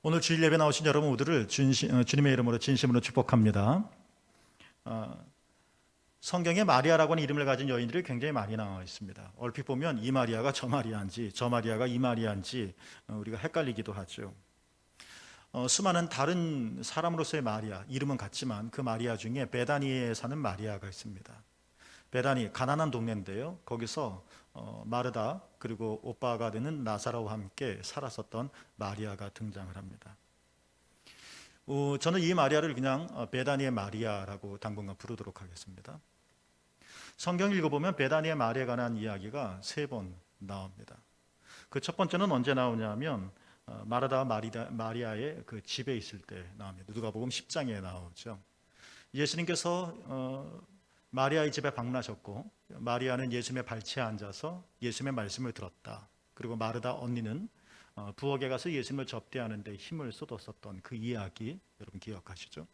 오늘 주일 예배 나오신 여러분 모두를 주님의 이름으로 진심으로 축복합니다. 성경에 마리아라고 하는 이름을 가진 여인들이 굉장히 많이 나와 있습니다. 얼핏 보면 이 마리아가 저 마리아인지 저 마리아가 이 마리아인지 우리가 헷갈리기도 하죠. 수많은 다른 사람으로서의 마리아, 이름은 같지만 그 마리아 중에 베다니에 사는 마리아가 있습니다. 베다니, 가난한 동네인데요. 거기서 마르다 그리고 오빠가 되는 나사로와 함께 살았었던 마리아가 등장을 합니다. 저는 이 마리아를 그냥 베다니의 마리아라고 당분간 부르도록 하겠습니다. 성경 읽어보면 베다니의 마리아에 관한 이야기가 3번 나옵니다. 그 첫 번째는 언제 나오냐면 마르다 마리아의 그 집에 있을 때 나옵니다. 누가복음 10장에 나오죠. 예수님께서 마리아의 집에 방문하셨고 마리아는 예수님의 발치에 앉아서 예수님의 말씀을 들었다. 그리고 마르다 언니는 부엌에 가서 예수님을 접대하는 데 힘을 쏟았었던 그 이야기 여러분 기억하시죠?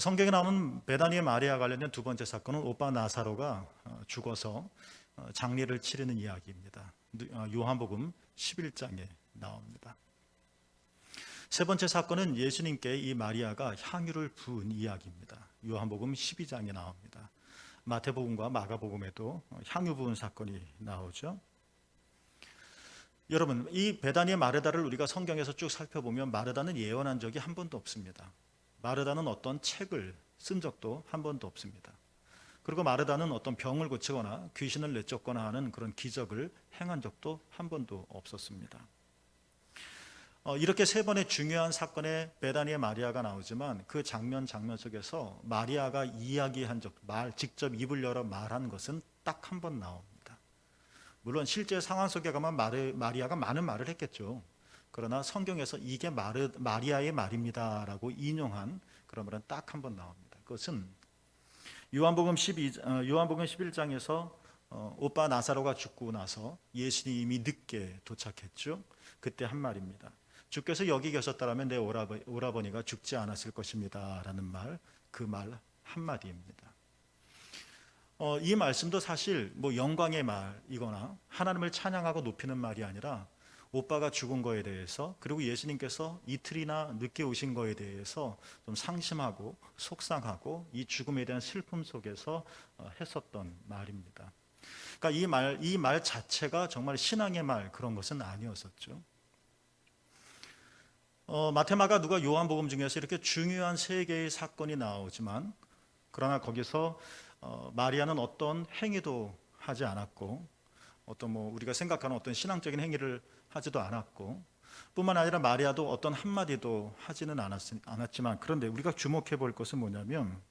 성경에 나오는 베다니의 마리아 관련된 두 번째 사건은 오빠 나사로가 죽어서 장례를 치르는 이야기입니다. 요한복음 11장에 나옵니다. 세 번째 사건은 예수님께 이 마리아가 향유를 부은 이야기입니다. 요한복음 12장에 나옵니다. 마태복음과 마가복음에도 향유 부은 사건이 나오죠. 여러분, 이 베다니의 마르다를 우리가 성경에서 쭉 살펴보면 마르다는 예언한 적이 한 번도 없습니다. 마르다는 어떤 책을 쓴 적도 한 번도 없습니다. 그리고 마르다는 어떤 병을 고치거나 귀신을 내쫓거나 하는 그런 기적을 행한 적도 한 번도 없었습니다. 이렇게 3번의 중요한 사건에 베다니의 마리아가 나오지만 그 장면 속에서 마리아가 이야기한 적, 직접 입을 열어 말한 것은 딱 한 번 나옵니다. 물론 실제 상황 속에 가면 마리아가 많은 말을 했겠죠. 그러나 성경에서 이게 마리아의 말입니다라고 인용한 그런 말은 딱 한 번 나옵니다. 그것은 요한복음 11장에서 오빠 나사로가 죽고 나서 예수님이 늦게 도착했죠. 그때 한 말입니다. 주께서 여기 계셨다면 내 오라버니가 죽지 않았을 것입니다 라는 말, 그 말 한마디입니다. 이 말씀도 사실 영광의 말이거나 하나님을 찬양하고 높이는 말이 아니라 오빠가 죽은 거에 대해서 그리고 예수님께서 이틀이나 늦게 오신 거에 대해서 좀 상심하고 속상하고 이 죽음에 대한 슬픔 속에서 했었던 말입니다. 그러니까 이 말 자체가 정말 신앙의 말 그런 것은 아니었었죠. 마테마가 누가 요한복음 중에서 이렇게 중요한 3개의 사건이 나오지만 그러나 거기서 마리아는 어떤 행위도 하지 않았고 어떤 우리가 생각하는 어떤 신앙적인 행위를 하지도 않았고 뿐만 아니라 마리아도 어떤 한마디도 하지는 않았지만 그런데 우리가 주목해 볼 것은 뭐냐면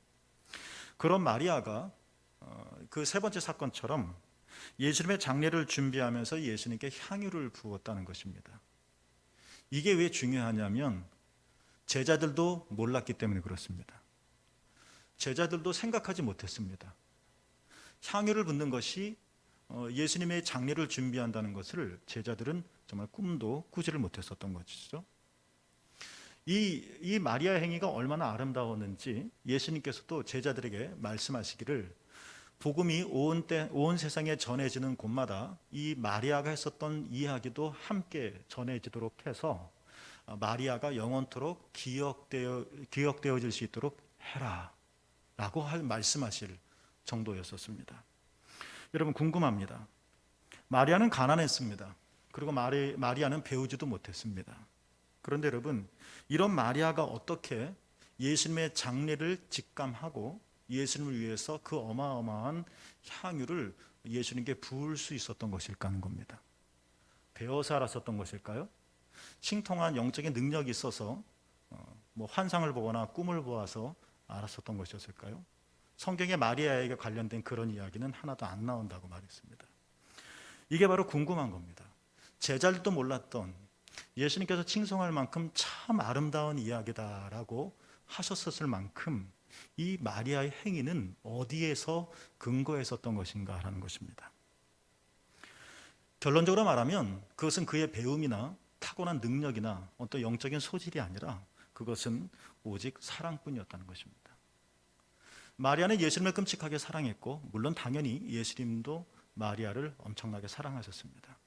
그런 마리아가 그 3번째 사건처럼 예수님의 장례를 준비하면서 예수님께 향유를 부었다는 것입니다. 이게 왜 중요하냐면 제자들도 몰랐기 때문에 그렇습니다. 제자들도 생각하지 못했습니다. 향유를 붓는 것이 예수님의 장례를 준비한다는 것을 제자들은 정말 꿈도 꾸지를 못했었던 것이죠. 이 마리아의 행위가 얼마나 아름다웠는지 예수님께서도 제자들에게 말씀하시기를 복음이 온 세상에 전해지는 곳마다 이 마리아가 했었던 이야기도 함께 전해지도록 해서 마리아가 영원토록 기억되어질 수 있도록 해라 라고 말씀하실 정도였었습니다. 여러분 궁금합니다. 마리아는 가난했습니다. 그리고 마리아는 배우지도 못했습니다. 그런데 여러분 이런 마리아가 어떻게 예수님의 장례를 직감하고 예수님을 위해서 그 어마어마한 향유를 예수님께 부을 수 있었던 것일까 하는 겁니다. 배워서 알았었던 것일까요? 신통한 영적인 능력이 있어서 환상을 보거나 꿈을 보아서 알았었던 것이었을까요? 성경에 마리아에게 관련된 그런 이야기는 하나도 안 나온다고 말했습니다. 이게 바로 궁금한 겁니다. 제자들도 몰랐던 예수님께서 칭송할 만큼 참 아름다운 이야기다라고 하셨었을 만큼 이 마리아의 행위는 어디에서 근거했었던 것인가 하는 것입니다. 결론적으로 말하면 그것은 그의 배움이나 타고난 능력이나 어떤 영적인 소질이 아니라 그것은 오직 사랑뿐이었다는 것입니다. 마리아는 예수님을 끔찍하게 사랑했고 물론 당연히 예수님도 마리아를 엄청나게 사랑하셨습니다.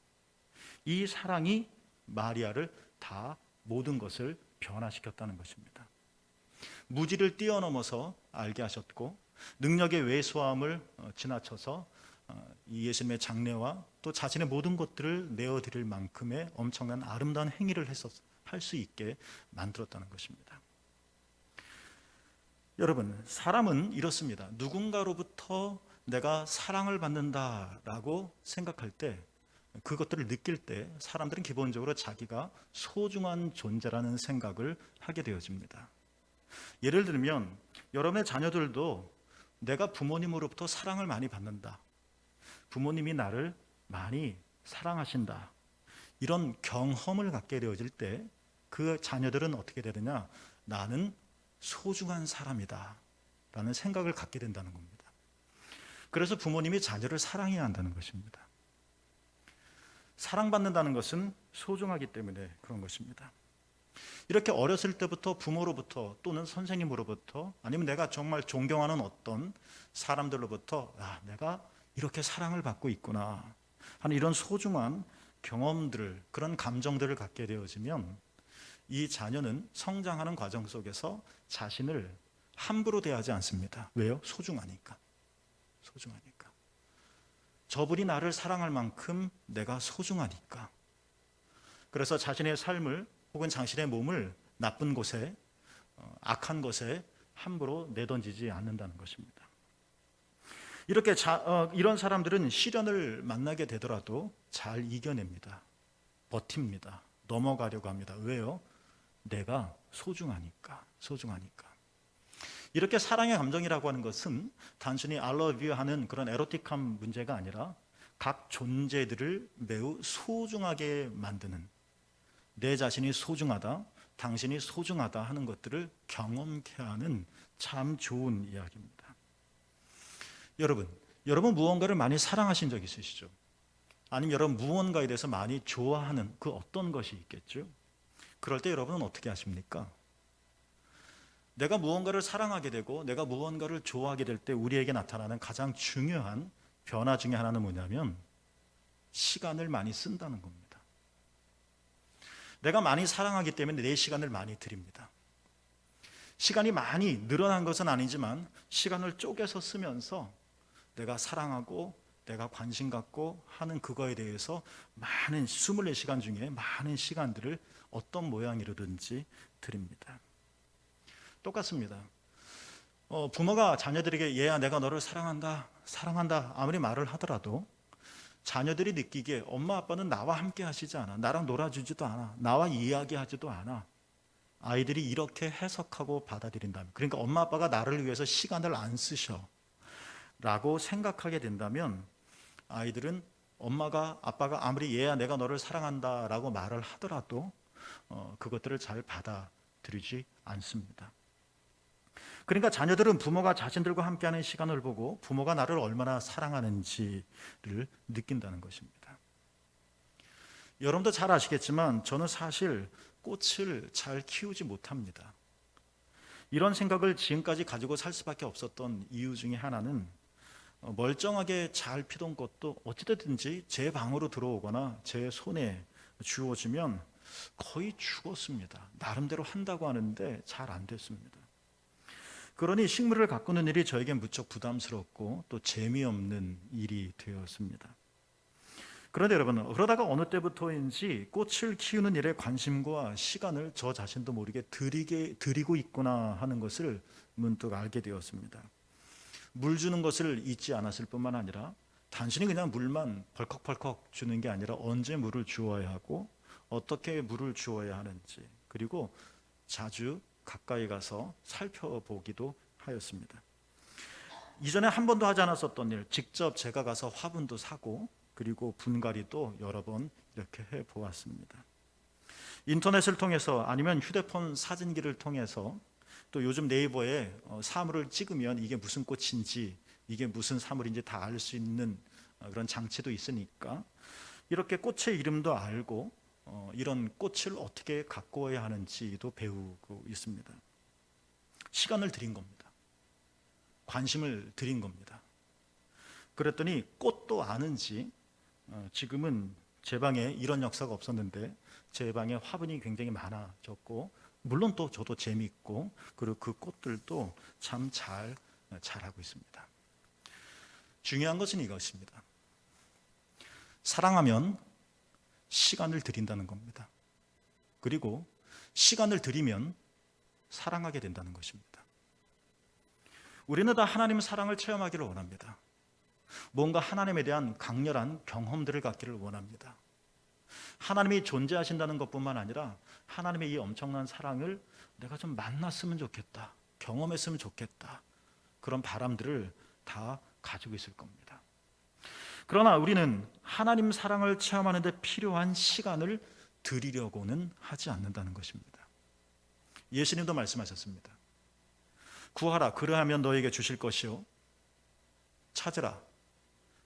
이 사랑이 마리아를 다 모든 것을 변화시켰다는 것입니다. 무지를 뛰어넘어서 알게 하셨고 능력의 외소함을 지나쳐서 이 예수님의 장래와 또 자신의 모든 것들을 내어드릴 만큼의 엄청난 아름다운 행위를 할 수 있게 만들었다는 것입니다. 여러분, 사람은 이렇습니다. 누군가로부터 내가 사랑을 받는다라고 생각할 때, 그것들을 느낄 때 사람들은 기본적으로 자기가 소중한 존재라는 생각을 하게 되어집니다. 예를 들면 여러분의 자녀들도 내가 부모님으로부터 사랑을 많이 받는다, 부모님이 나를 많이 사랑하신다, 이런 경험을 갖게 되어질 때 그 자녀들은 어떻게 되느냐, 나는 소중한 사람이다 라는 생각을 갖게 된다는 겁니다. 그래서 부모님이 자녀를 사랑해야 한다는 것입니다. 사랑받는다는 것은 소중하기 때문에 그런 것입니다. 이렇게 어렸을 때부터 부모로부터 또는 선생님으로부터 아니면 내가 정말 존경하는 어떤 사람들로부터 내가 이렇게 사랑을 받고 있구나 하는 이런 소중한 경험들을, 그런 감정들을 갖게 되어지면 이 자녀는 성장하는 과정 속에서 자신을 함부로 대하지 않습니다. 왜요? 소중하니까. 소중하니까. 저분이 나를 사랑할 만큼 내가 소중하니까. 그래서 자신의 삶을 혹은 자신의 몸을 나쁜 곳에, 악한 것에 함부로 내던지지 않는다는 것입니다. 이렇게 이런 사람들은 시련을 만나게 되더라도 잘 이겨냅니다. 버팁니다. 넘어가려고 합니다. 왜요? 내가 소중하니까. 이렇게 사랑의 감정이라고 하는 것은 단순히 I love you 하는 그런 에로틱한 문제가 아니라 각 존재들을 매우 소중하게 만드는, 내 자신이 소중하다, 당신이 소중하다 하는 것들을 경험케 하는 참 좋은 이야기입니다. 여러분 무언가를 많이 사랑하신 적 있으시죠? 아니면 여러분 무언가에 대해서 많이 좋아하는 그 어떤 것이 있겠죠? 그럴 때 여러분은 어떻게 하십니까? 내가 무언가를 사랑하게 되고 내가 무언가를 좋아하게 될 때 우리에게 나타나는 가장 중요한 변화 중에 하나는 뭐냐면 시간을 많이 쓴다는 겁니다. 내가 많이 사랑하기 때문에 내 시간을 많이 드립니다. 시간이 많이 늘어난 것은 아니지만 시간을 쪼개서 쓰면서 내가 사랑하고 내가 관심 갖고 하는 그거에 대해서 많은 24시간 중에 많은 시간들을 어떤 모양이로든지 드립니다. 똑같습니다. 부모가 자녀들에게 얘야 내가 너를 사랑한다 아무리 말을 하더라도 자녀들이 느끼기에 엄마 아빠는 나와 함께 하시지 않아, 나랑 놀아주지도 않아, 나와 이야기하지도 않아, 아이들이 이렇게 해석하고 받아들인다면, 그러니까 엄마 아빠가 나를 위해서 시간을 안 쓰셔 라고 생각하게 된다면 아이들은 엄마가 아빠가 아무리 얘야 내가 너를 사랑한다 라고 말을 하더라도 그것들을 잘 받아들이지 않습니다. 그러니까 자녀들은 부모가 자신들과 함께하는 시간을 보고 부모가 나를 얼마나 사랑하는지를 느낀다는 것입니다. 여러분도 잘 아시겠지만 저는 사실 꽃을 잘 키우지 못합니다. 이런 생각을 지금까지 가지고 살 수밖에 없었던 이유 중에 하나는 멀쩡하게 잘 피던 꽃도 어찌됐든지 제 방으로 들어오거나 제 손에 주어지면 거의 죽었습니다. 나름대로 한다고 하는데 잘 안 됐습니다. 그러니 식물을 가꾸는 일이 저에겐 무척 부담스럽고 또 재미없는 일이 되었습니다. 그런데 여러분, 그러다가 어느 때부터인지 꽃을 키우는 일에 관심과 시간을 저 자신도 모르게 드리고 있구나 하는 것을 문득 알게 되었습니다. 물 주는 것을 잊지 않았을 뿐만 아니라 단순히 그냥 물만 벌컥벌컥 주는 게 아니라 언제 물을 주어야 하고 어떻게 물을 주어야 하는지, 그리고 자주 가까이 가서 살펴보기도 하였습니다. 이전에 한 번도 하지 않았었던 일, 직접 제가 가서 화분도 사고 그리고 분갈이도 여러 번 이렇게 해보았습니다. 인터넷을 통해서 아니면 휴대폰 사진기를 통해서 또 요즘 네이버에 사물을 찍으면 이게 무슨 꽃인지 이게 무슨 사물인지 다 알 수 있는 그런 장치도 있으니까 이렇게 꽃의 이름도 알고 이런 꽃을 어떻게 가꾸어야 하는지도 배우고 있습니다. 시간을 들인 겁니다. 관심을 들인 겁니다. 그랬더니 꽃도 아는지 지금은 제 방에 이런 역사가 없었는데 제 방에 화분이 굉장히 많아졌고, 물론 또 저도 재미있고, 그리고 그 꽃들도 참 잘 자라고 있습니다. 중요한 것은 이것입니다. 사랑하면 시간을 드린다는 겁니다. 그리고 시간을 들이면 사랑하게 된다는 것입니다. 우리는 다 하나님의 사랑을 체험하기를 원합니다. 뭔가 하나님에 대한 강렬한 경험들을 갖기를 원합니다. 하나님이 존재하신다는 것뿐만 아니라 하나님의 이 엄청난 사랑을 내가 좀 만났으면 좋겠다, 경험했으면 좋겠다, 그런 바람들을 다 가지고 있을 겁니다. 그러나 우리는 하나님 사랑을 체험하는 데 필요한 시간을 드리려고는 하지 않는다는 것입니다. 예수님도 말씀하셨습니다. 구하라, 그리하면 너에게 주실 것이요, 찾으라,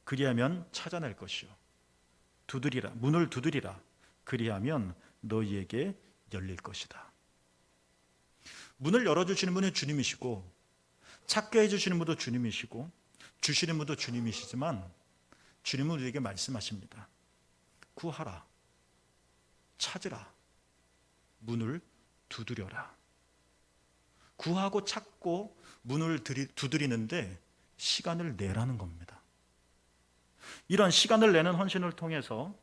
그리하면 찾아낼 것이요, 두드리라, 문을 두드리라, 그리하면 너희에게 열릴 것이다. 문을 열어주시는 분은 주님이시고, 찾게 해주시는 분도 주님이시고, 주시는 분도 주님이시지만 주님은 우리에게 말씀하십니다. 구하라, 찾으라, 문을 두드려라. 구하고 찾고 문을 두드리는데 시간을 내라는 겁니다. 이런 시간을 내는 헌신을 통해서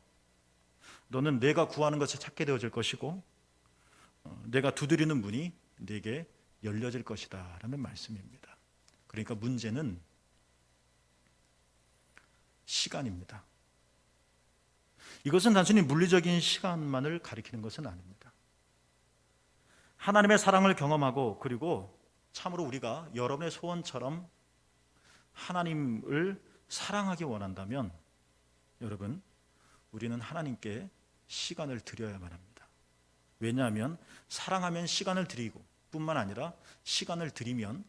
너는 내가 구하는 것을 찾게 되어질 것이고, 내가 두드리는 문이 내게 열려질 것이다 라는 말씀입니다. 그러니까 문제는 시간입니다. 이것은 단순히 물리적인 시간만을 가리키는 것은 아닙니다. 하나님의 사랑을 경험하고, 그리고 참으로 우리가 여러분의 소원처럼 하나님을 사랑하기 원한다면, 여러분, 우리는 하나님께 시간을 드려야만 합니다. 왜냐하면 사랑하면 시간을 드리고 뿐만 아니라 시간을 드리면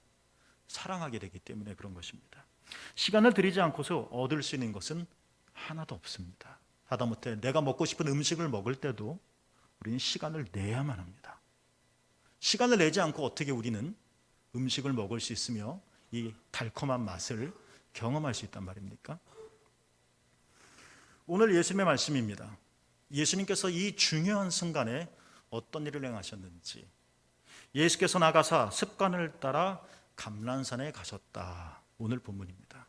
사랑하게 되기 때문에 그런 것입니다. 시간을 드리지 않고서 얻을 수 있는 것은 하나도 없습니다. 하다못해 내가 먹고 싶은 음식을 먹을 때도 우리는 시간을 내야만 합니다. 시간을 내지 않고 어떻게 우리는 음식을 먹을 수 있으며 이 달콤한 맛을 경험할 수 있단 말입니까? 오늘 예수님의 말씀입니다. 예수님께서 이 중요한 순간에 어떤 일을 행하셨는지, 예수께서 나가사 습관을 따라 감난산에 가셨다. 오늘 본문입니다.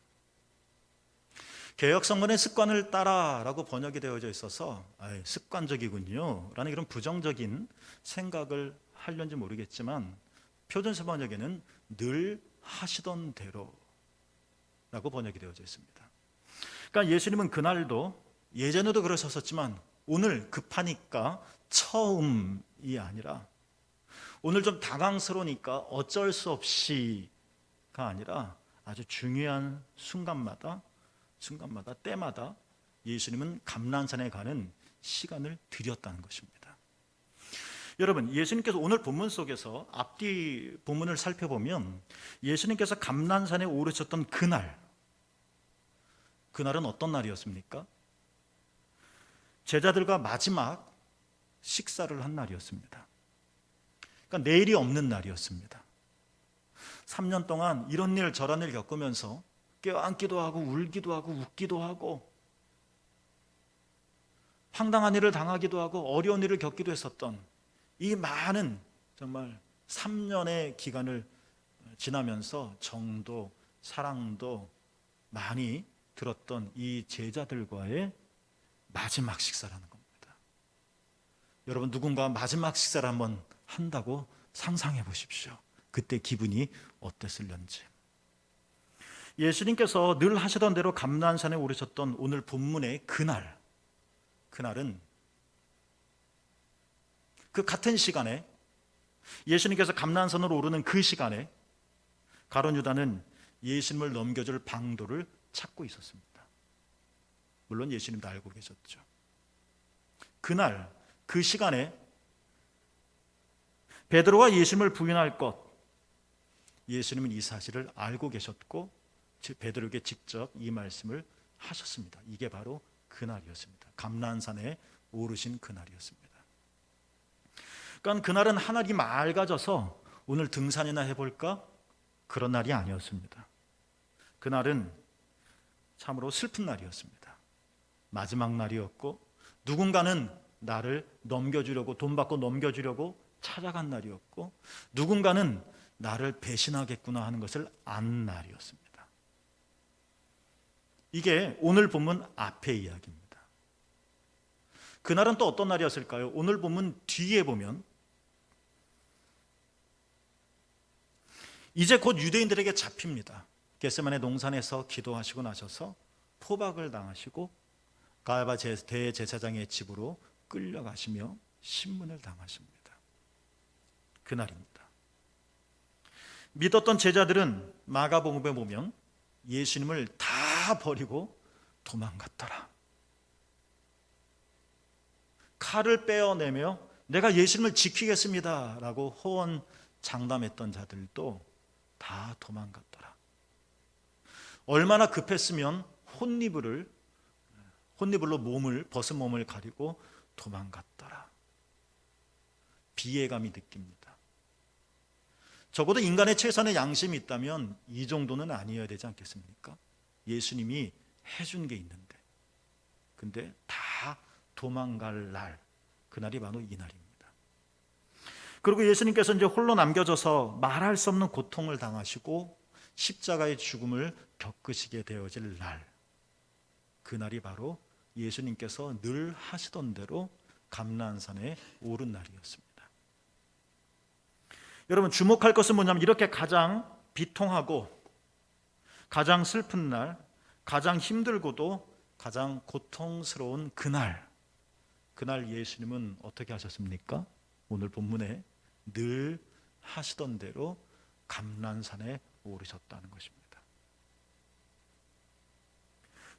개역성문에 습관을 따라라고 번역이 되어져 있어서 습관적이군요 라는 이런 부정적인 생각을 하려는지 모르겠지만, 표준세 번역에는 늘 하시던 대로 라고 번역이 되어져 있습니다. 그러니까 예수님은 그날도, 예전에도 그러셨었지만 오늘 급하니까 처음이 아니라, 오늘 좀 당황스러우니까 어쩔 수 없이가 아니라 아주 중요한 순간마다 때마다 예수님은 감난산에 가는 시간을 드렸다는 것입니다. 여러분, 예수님께서 오늘 본문 속에서 앞뒤 본문을 살펴보면 예수님께서 감난산에 오르셨던 그날은 어떤 날이었습니까? 제자들과 마지막 식사를 한 날이었습니다. 그러니까 내일이 없는 날이었습니다. 3년 동안 이런 일 저런 일 겪으면서 껴안기도 하고 울기도 하고 웃기도 하고 황당한 일을 당하기도 하고 어려운 일을 겪기도 했었던 이 많은, 정말 3년의 기간을 지나면서 정도, 사랑도 많이 들었던 이 제자들과의 마지막 식사라는 겁니다. 여러분, 누군가 마지막 식사를 한번 한다고 상상해 보십시오. 그때 기분이 어땠을런지. 예수님께서 늘 하시던 대로 감난산에 오르셨던 오늘 본문의 그날은 그 같은 시간에, 예수님께서 감난산으로 오르는 그 시간에 가룟 유다는 예수님을 넘겨줄 방도를 찾고 있었습니다. 물론 예수님도 알고 계셨죠. 그날 그 시간에 베드로가 예수님을 부인할 것, 예수님은 이 사실을 알고 계셨고 베드로에게 직접 이 말씀을 하셨습니다. 이게 바로 그날이었습니다. 감난산에 오르신 그날이었습니다. 그러니까 그날은 하늘이 맑아져서 오늘 등산이나 해볼까? 그런 날이 아니었습니다. 그날은 참으로 슬픈 날이었습니다. 마지막 날이었고 누군가는 나를 넘겨주려고, 돈 받고 넘겨주려고 찾아간 날이었고, 누군가는 나를 배신하겠구나 하는 것을 안 날이었습니다. 이게 오늘 본문 앞의 이야기입니다. 그날은 또 어떤 날이었을까요? 오늘 본문 뒤에 보면 이제 곧 유대인들에게 잡힙니다. 겟세마네 동산에서 기도하시고 나셔서 포박을 당하시고 가야바 대제사장의 집으로 끌려가시며 신문을 당하십니다. 그날입니다. 믿었던 제자들은 마가복음에 보면 예수님을 다 버리고 도망갔더라. 칼을 빼어내며 내가 예수님을 지키겠습니다 라고 호언 장담했던 자들도 다 도망갔더라. 얼마나 급했으면 혼니불로 벗은 몸을 가리고 도망갔더라. 비애감이 느낍니다. 적어도 인간의 최선의 양심이 있다면 이 정도는 아니어야 되지 않겠습니까? 예수님이 해준 게 있는데, 근데 다 도망갈 날, 그날이 바로 이 날입니다. 그리고 예수님께서 이제 홀로 남겨져서 말할 수 없는 고통을 당하시고 십자가의 죽음을 겪으시게 되어질 날, 그날이 바로 예수님께서 늘 하시던 대로 감난산에 오른 날이었습니다. 여러분, 주목할 것은 뭐냐면 이렇게 가장 비통하고 가장 슬픈 날, 가장 힘들고도 가장 고통스러운 그날 예수님은 어떻게 하셨습니까? 오늘 본문에 늘 하시던 대로 감난산에 오르셨다는 것입니다.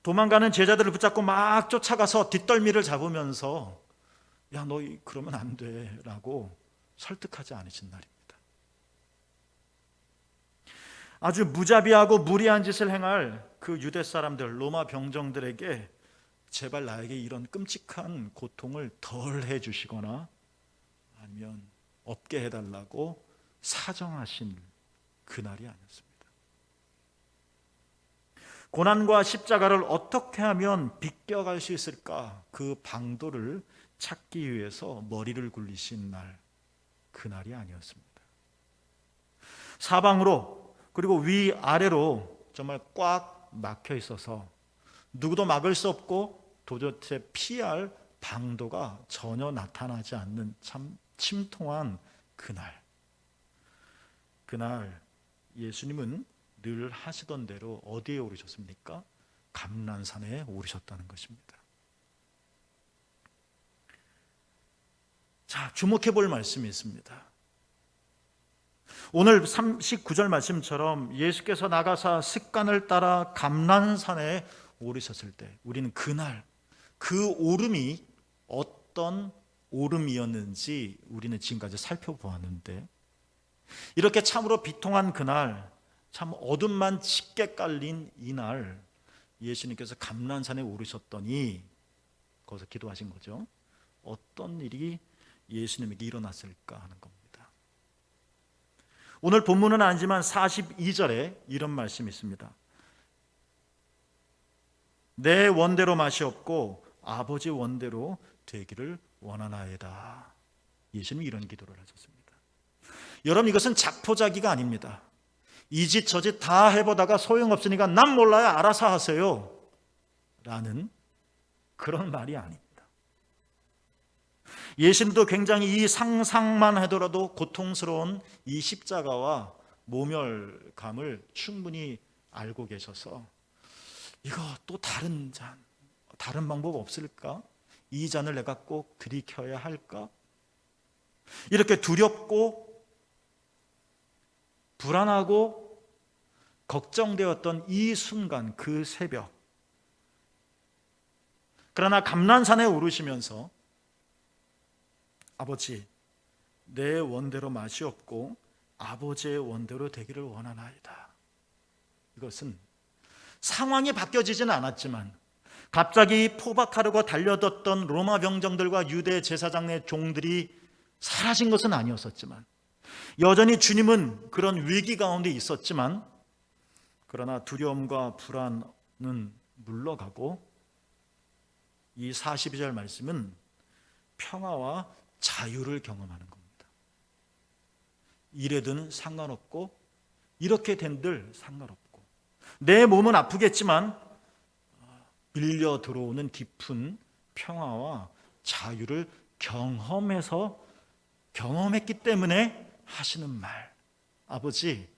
도망가는 제자들을 붙잡고 막 쫓아가서 뒷덜미를 잡으면서 야, 너 그러면 안 돼 라고 설득하지 않으신 날입니다. 아주 무자비하고 무리한 짓을 행할 그 유대 사람들, 로마 병정들에게 제발 나에게 이런 끔찍한 고통을 덜 해주시거나 아니면 없게 해달라고 사정하신 그날이 아니었습니다. 고난과 십자가를 어떻게 하면 비껴갈 수 있을까, 그 방도를 찾기 위해서 머리를 굴리신 날, 그날이 아니었습니다. 사방으로 그리고 위아래로 정말 꽉 막혀 있어서 누구도 막을 수 없고 도저히 피할 방도가 전혀 나타나지 않는 참 침통한 그날 예수님은 늘 하시던 대로 어디에 오르셨습니까? 감난산에 오르셨다는 것입니다. 자, 주목해 볼 말씀이 있습니다. 오늘 39절 말씀처럼 예수께서 나가사 습관을 따라 감난산에 오르셨을 때 우리는 그날 그 오름이 어떤 오름이었는지 우리는 지금까지 살펴보았는데, 이렇게 참으로 비통한 그날, 참 어둠만 짙게 깔린 이날 예수님께서 감난산에 오르셨더니 거기서 기도하신 거죠. 어떤 일이 예수님에게 일어났을까 하는 겁니다. 오늘 본문은 아니지만 42절에 이런 말씀이 있습니다. 내 원대로 맛이 없고 아버지 원대로 되기를 원하나이다. 예수님이 이런 기도를 하셨습니다. 여러분, 이것은 자포자기가 아닙니다. 이 짓 저 짓 다 해보다가 소용없으니까 난 몰라요, 알아서 하세요 라는 그런 말이 아닙니다. 예수님도 굉장히 이 상상만 하더라도 고통스러운 이 십자가와 모멸감을 충분히 알고 계셔서 이거 또 다른 방법 없을까? 이 잔을 내가 꼭 들이켜야 할까? 이렇게 두렵고 불안하고 걱정되었던 이 순간, 그 새벽, 그러나 감난산에 오르시면서 아버지, 내 원대로 맛이 없고 아버지의 원대로 되기를 원하나이다. 이것은 상황이 바뀌어지지는 않았지만 갑자기 포박하려고 달려들었던 로마 병정들과 유대 제사장의 종들이 사라진 것은 아니었었지만, 여전히 주님은 그런 위기 가운데 있었지만, 그러나 두려움과 불안은 물러가고 이 42절 말씀은 평화와 자유를 경험하는 겁니다. 이래든 상관없고 이렇게 된들 상관없고, 내 몸은 아프겠지만 밀려 들어오는 깊은 평화와 자유를 경험했기 때문에 하시는 말. 아버지,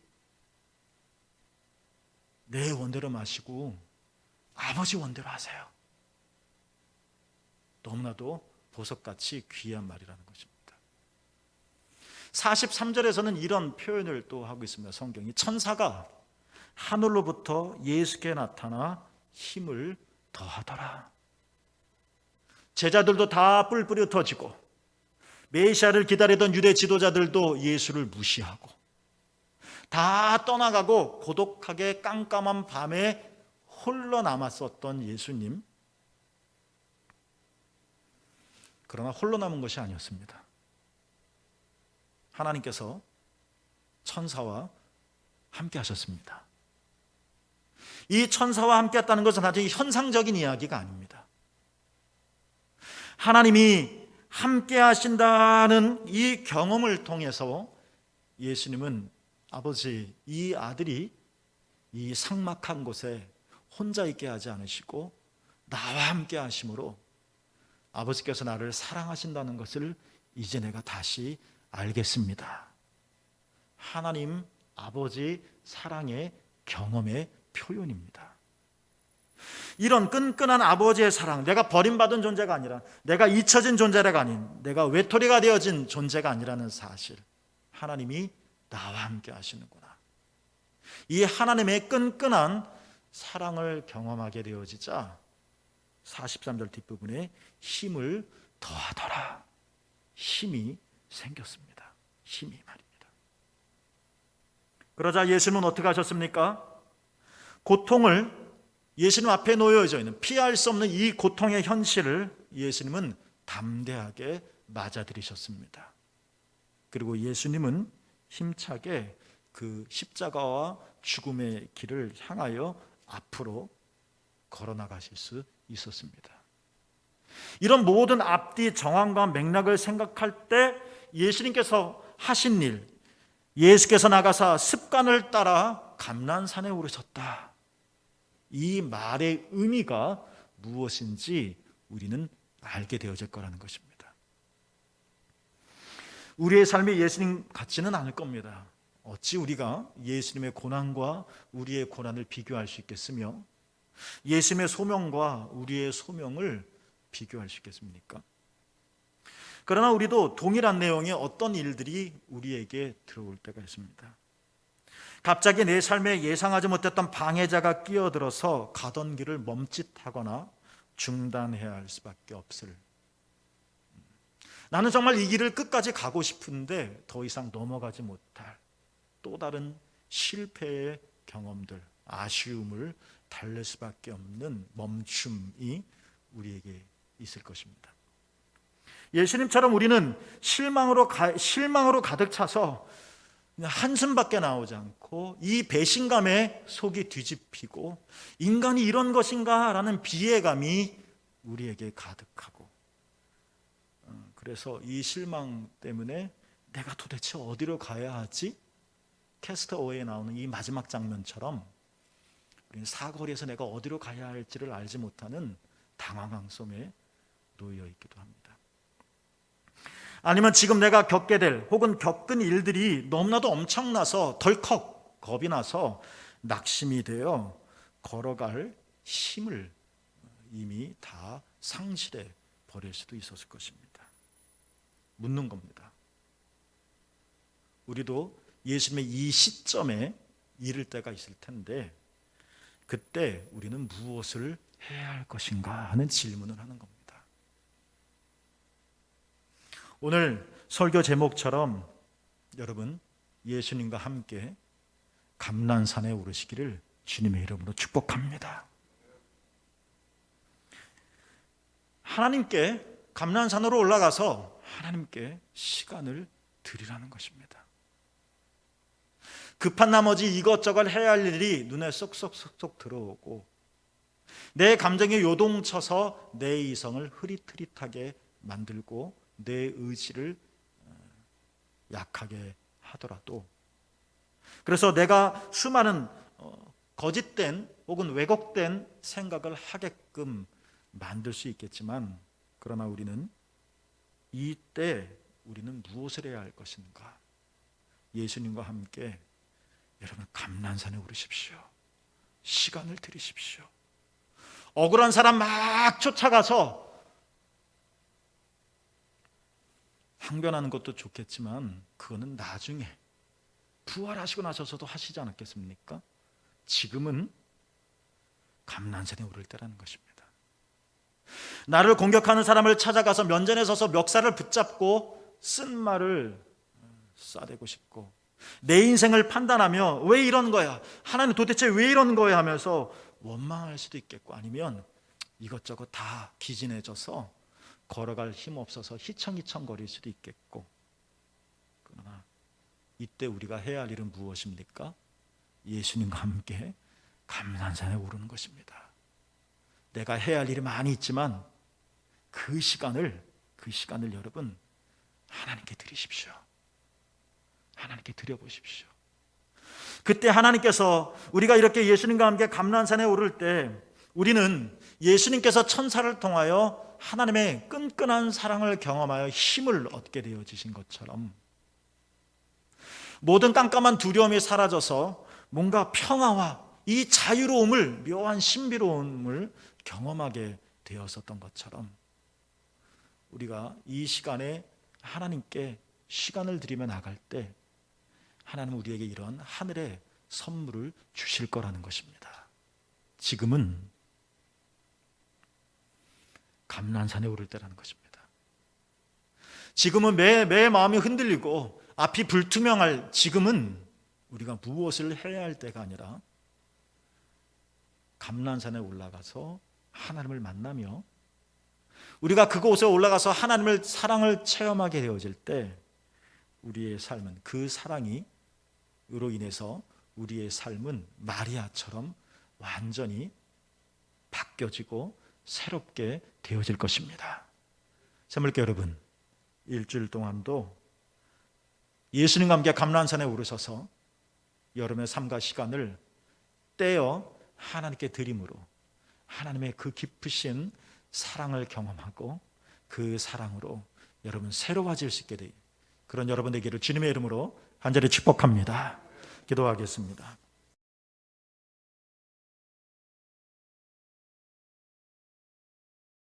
내 원대로 마시고 아버지 원대로 하세요. 너무나도 보석같이 귀한 말이라는 것입니다. 43절에서는 이런 표현을 또 하고 있습니다. 성경이 천사가 하늘로부터 예수께 나타나 힘을 더하더라. 제자들도 다 뿔뿔이 흩어지고 메시아를 기다리던 유대 지도자들도 예수를 무시하고 다 떠나가고 고독하게 깜깜한 밤에 홀로 남았었던 예수님. 그러나 홀로 남은 것이 아니었습니다. 하나님께서 천사와 함께 하셨습니다. 이 천사와 함께 했다는 것은 단지 현상적인 이야기가 아닙니다. 하나님이 함께 하신다는 이 경험을 통해서 예수님은 아버지, 이 아들이 이 삭막한 곳에 혼자 있게 하지 않으시고 나와 함께 하심으로 아버지께서 나를 사랑하신다는 것을 이제 내가 다시 알겠습니다. 하나님 아버지 사랑의 경험의 표현입니다. 이런 끈끈한 아버지의 사랑, 내가 버림받은 존재가 아니라, 내가 잊혀진 존재가 아닌, 내가 외톨이가 되어진 존재가 아니라는 사실, 하나님이 나와 함께 하시는구나. 이 하나님의 끈끈한 사랑을 경험하게 되어지자 43절 뒷부분에 힘을 더하더라. 힘이 생겼습니다. 힘이 말입니다. 그러자 예수님은 어떻게 하셨습니까? 고통을 예수님 앞에 놓여져 있는, 피할 수 없는 이 고통의 현실을 예수님은 담대하게 맞아들이셨습니다. 그리고 예수님은 힘차게 그 십자가와 죽음의 길을 향하여 앞으로 걸어나가실 수 있었습니다. 이런 모든 앞뒤 정황과 맥락을 생각할 때 예수님께서 하신 일, 예수께서 나가사 습관을 따라 감난산에 오르셨다. 이 말의 의미가 무엇인지 우리는 알게 되어질 거라는 것입니다. 우리의 삶이 예수님 같지는 않을 겁니다. 어찌 우리가 예수님의 고난과 우리의 고난을 비교할 수 있겠으며 예수님의 소명과 우리의 소명을 비교할 수 있겠습니까? 그러나 우리도 동일한 내용의 어떤 일들이 우리에게 들어올 때가 있습니다. 갑자기 내 삶에 예상하지 못했던 방해자가 끼어들어서 가던 길을 멈칫하거나 중단해야 할 수밖에 없을, 나는 정말 이 길을 끝까지 가고 싶은데 더 이상 넘어가지 못할 또 다른 실패의 경험들, 아쉬움을 달랠 수밖에 없는 멈춤이 우리에게 있을 것입니다. 예수님처럼 우리는 실망으로 가득 차서 한숨밖에 나오지 않고 이 배신감에 속이 뒤집히고 인간이 이런 것인가 라는 비애감이 우리에게 가득하고, 그래서 이 실망 때문에 내가 도대체 어디로 가야 하지? 캐스터어웨이에 나오는 이 마지막 장면처럼 우리는 사거리에서 내가 어디로 가야 할지를 알지 못하는 당황함 속에 놓여 있기도 합니다. 아니면 지금 내가 겪게 될 혹은 겪은 일들이 너무나도 엄청나서 덜컥 겁이 나서 낙심이 되어 걸어갈 힘을 이미 다 상실해 버릴 수도 있었을 것입니다. 묻는 겁니다. 우리도 예수님의 이 시점에 이를 때가 있을 텐데 그때 우리는 무엇을 해야 할 것인가 하는 질문을 하는 겁니다. 오늘 설교 제목처럼 여러분 예수님과 함께 감난산에 오르시기를 주님의 이름으로 축복합니다. 하나님께 감난산으로 올라가서 하나님께 시간을 드리라는 것입니다. 급한 나머지 이것저것 해야 할 일이 눈에 쏙쏙쏙쏙 들어오고 내 감정에 요동쳐서 내 이성을 흐릿흐릿하게 만들고 내 의지를 약하게 하더라도, 그래서 내가 수많은 거짓된 혹은 왜곡된 생각을 하게끔 만들 수 있겠지만, 그러나 우리는 이때 우리는 무엇을 해야 할 것인가? 예수님과 함께 여러분 감난산에 오르십시오. 시간을 들이십시오. 억울한 사람 막 쫓아가서 항변하는 것도 좋겠지만 그거는 나중에 부활하시고 나셔서도 하시지 않았겠습니까? 지금은 감난산에 오를 때라는 것입니다. 나를 공격하는 사람을 찾아가서 면전에 서서 멱살을 붙잡고 쓴 말을 쏴대고 싶고, 내 인생을 판단하며 왜 이런 거야? 하나님 도대체 왜 이런 거야? 하면서 원망할 수도 있겠고, 아니면 이것저것 다 기진해져서 걸어갈 힘 없어서 휘청휘청거릴 수도 있겠고, 그러나 이때 우리가 해야 할 일은 무엇입니까? 예수님과 함께 감난산에 오르는 것입니다. 내가 해야 할 일이 많이 있지만 그 시간을 여러분 하나님께 드리십시오. 하나님께 드려보십시오. 그때 하나님께서 우리가 이렇게 예수님과 함께 감난산에 오를 때 우리는 예수님께서 천사를 통하여 하나님의 끈끈한 사랑을 경험하여 힘을 얻게 되어지신 것처럼 모든 깜깜한 두려움이 사라져서 뭔가 평화와 이 자유로움을, 묘한 신비로움을 경험하게 되었었던 것처럼 우리가 이 시간에 하나님께 시간을 들이며 나갈 때 하나님은 우리에게 이런 하늘의 선물을 주실 거라는 것입니다. 지금은 감난산에 오를 때라는 것입니다. 지금은 매 마음이 흔들리고 앞이 불투명할 지금은 우리가 무엇을 해야 할 때가 아니라 감난산에 올라가서 하나님을 만나며 우리가 그곳에 올라가서 하나님의 사랑을 체험하게 되어질 때 우리의 삶은 그 사랑이 으로 인해서 우리의 삶은 마리아처럼 완전히 바뀌어지고 새롭게 되어질 것입니다. 새물교 여러분, 일주일 동안도 예수님과 함께 감난산에 오르셔서 여러분의 삶과 시간을 떼어 하나님께 드림으로 하나님의 그 깊으신 사랑을 경험하고 그 사랑으로 여러분 새로워질 수 있게 되는 그런 여러분 되기를 주님의 이름으로 간절히 축복합니다. 기도하겠습니다.